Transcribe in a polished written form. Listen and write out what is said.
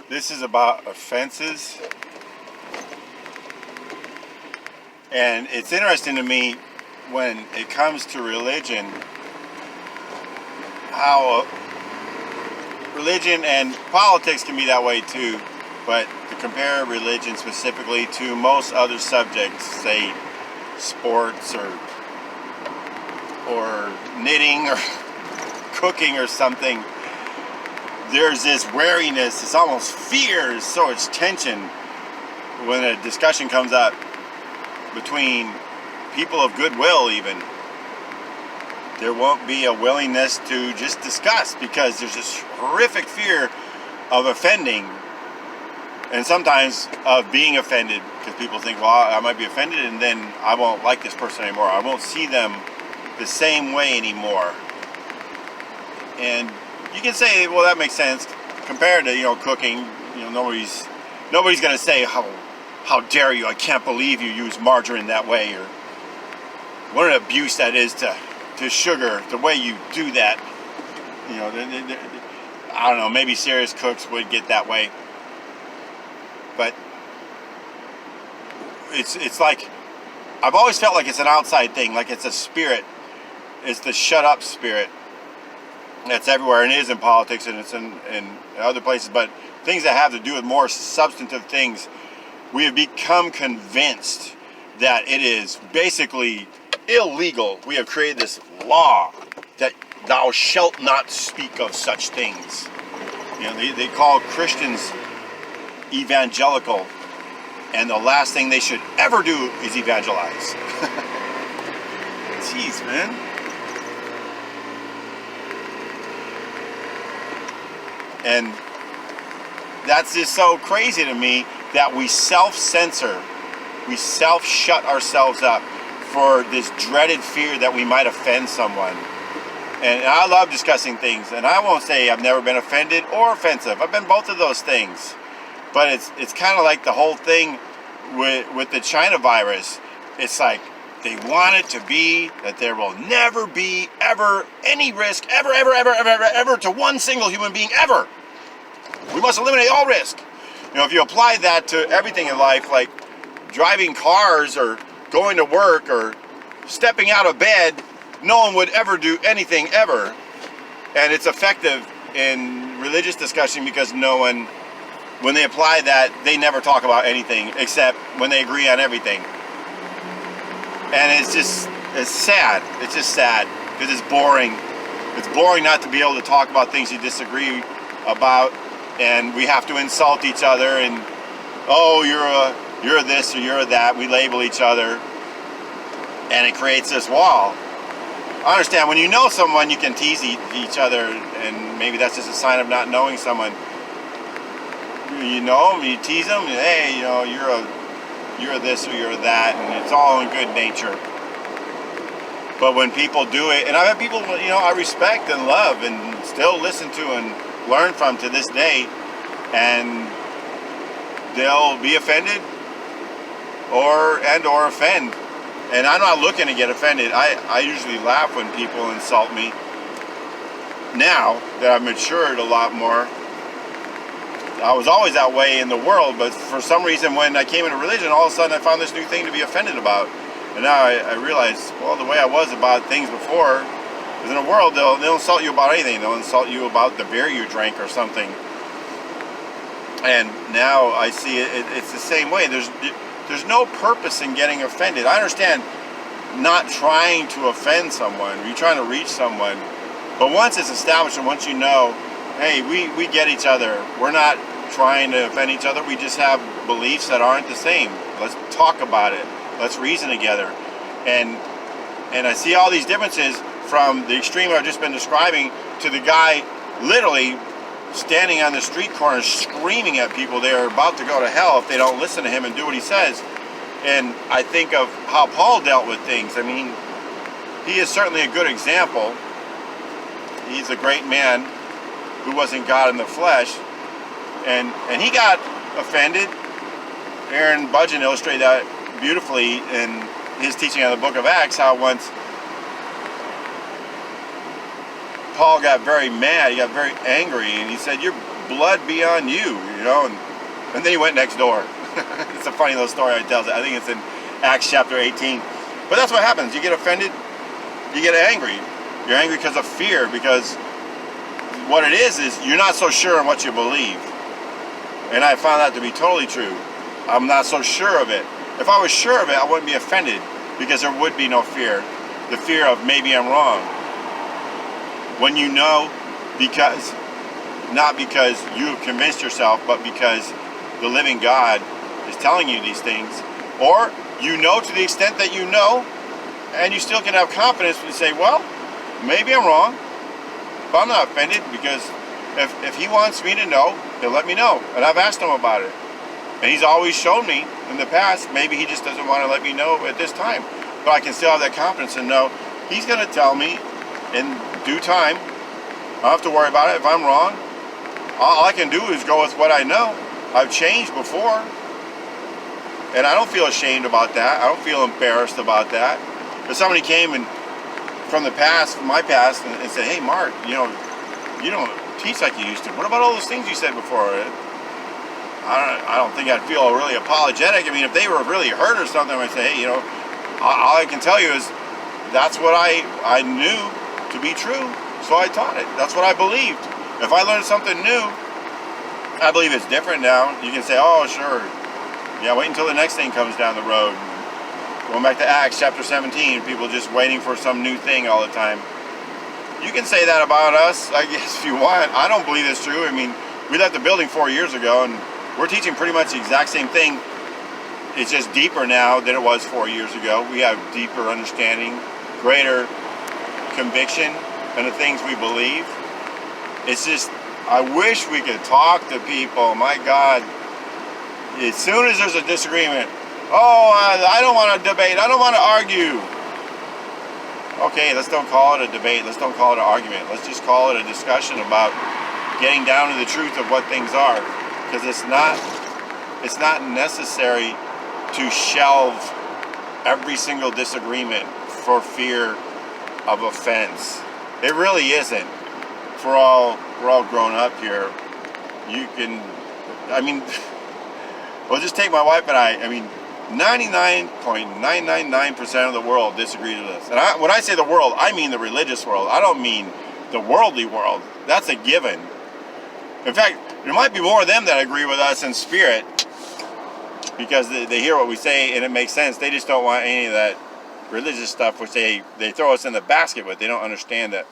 This is about offenses. And it's interesting to me when it comes to religion, how religion and politics can be that way too, but to compare religion specifically to most other subjects, say sports or knitting or cooking or something, there's this wariness, it's almost fear, so much tension when a discussion comes up between people of goodwill. Even there won't be a willingness to just discuss because there's this horrific fear of offending, and sometimes of being offended, because people think, well, I might be offended and then I won't like this person anymore, I won't see them the same way anymore. And you can say, well, that makes sense compared to cooking. Nobody's gonna say, how dare you, I can't believe you use margarine that way, or what an abuse that is to sugar, the way you do that. I don't know, maybe serious cooks would get that way, but it's like, I've always felt like it's an outside thing, like it's a spirit. It's the shut up spirit that's everywhere, and it is in politics, and it's in other places, but things that have to do with more substantive things, we have become convinced that it is basically illegal. We have created this law that thou shalt not speak of such things. They call Christians evangelical, and the last thing they should ever do is evangelize. Jeez, man. And that's just so crazy to me that we self-censor, we self-shut ourselves up for this dreaded fear that we might offend someone. And I love discussing things, and I won't say I've never been offended or offensive. I've been both of those things. But it's kind of like the whole thing with the China virus. It's like they want it to be that there will never be ever any risk ever to one single human being ever. We must eliminate all risk. If you apply that to everything in life, like driving cars or going to work or stepping out of bed, no one would ever do anything ever. And it's effective in religious discussion because no one, when they apply that, they never talk about anything except when they agree on everything. And it's sad. It's just sad because it's boring. It's boring not to be able to talk about things you disagree about, and we have to insult each other and, oh, you're this or you're that. We label each other, and it creates this wall. I understand when you know someone, you can tease each other, and maybe that's just a sign of not knowing someone. You know them, you tease them, hey, you're this or you're that, and it's all in good nature. But when people do it, and I've had people, I respect and love and still listen to and learn from to this day, and they'll be offended or offend. And I'm not looking to get offended. I usually laugh when people insult me. Now that I've matured a lot more, I was always that way in the world, but for some reason when I came into religion, all of a sudden I found this new thing to be offended about. And now I realize, well, the way I was about things before, because in the world they'll insult you about anything. They'll insult you about the beer you drank or something. And now I see it's the same way. There's no purpose in getting offended. I understand not trying to offend someone. You're trying to reach someone. But once it's established and once you know, hey, we get each other. We're not trying to offend each other. We just have beliefs that aren't the same. Let's talk about it. Let's reason together. And I see all these differences from the extreme I've just been describing to the guy literally standing on the street corner screaming at people they're about to go to hell if they don't listen to him and do what he says. And I think of how Paul dealt with things. I mean, he is certainly a good example. He's a great man who wasn't God in the flesh. And he got offended. Aaron Budgeon illustrated that beautifully in his teaching on the book of Acts, how once Paul got very mad, he got very angry, and he said, you're blood be on you, you know. And then he went next door. It's a funny little story he tells it. I think it's in Acts chapter 18. But that's what happens. You get offended, you get angry. You're angry because of fear, because what it is you're not so sure in what you believe. And I found that to be totally true. I'm not so sure of it. If I was sure of it, I wouldn't be offended, because there would be no fear. The fear of maybe I'm wrong. When you know, not because you have convinced yourself, but because the living God is telling you these things, or you know to the extent that you know, and you still can have confidence and say, well, maybe I'm wrong, but I'm not offended, because if he wants me to know, he'll let me know. And I've asked him about it. And he's always shown me in the past. Maybe he just doesn't want to let me know at this time. But I can still have that confidence and know he's going to tell me in due time. I don't have to worry about it. If I'm wrong, all I can do is go with what I know. I've changed before. And I don't feel ashamed about that. I don't feel embarrassed about that. If somebody came and from the past, from my past, and said, hey, Mark, you don't teach like you used to. What about all those things you said before? I don't think I'd feel really apologetic. I mean, if they were really hurt or something, I'd say, hey, all I can tell you is that's what I knew to be true, so I taught it. That's what I believed. If I learned something new, I believe it's different now. You can say, oh, sure. Yeah, wait until the next thing comes down the road. Going back to Acts chapter 17, people just waiting for some new thing all the time. You can say that about us, I guess, if you want. I don't believe it's true. I mean, we left the building 4 years ago, and we're teaching pretty much the exact same thing. It's just deeper now than it was 4 years ago. We have deeper understanding, greater conviction in the things we believe. It's just, I wish we could talk to people. My God, as soon as there's a disagreement, oh, I don't want to debate, I don't want to argue. Okay, let's don't call it a debate, let's don't call it an argument. Let's just call it a discussion about getting down to the truth of what things are. Because it's not necessary to shelve every single disagreement for fear of offense. It really isn't. We're all grown up here. You can, I mean, well, just take my wife and I mean, 99.999% of the world disagrees with us. And when I say the world, I mean the religious world. I don't mean the worldly world. That's a given. In fact, there might be more of them that agree with us in spirit, because they hear what we say and it makes sense. They just don't want any of that religious stuff, which they throw us in the basket with. They don't understand that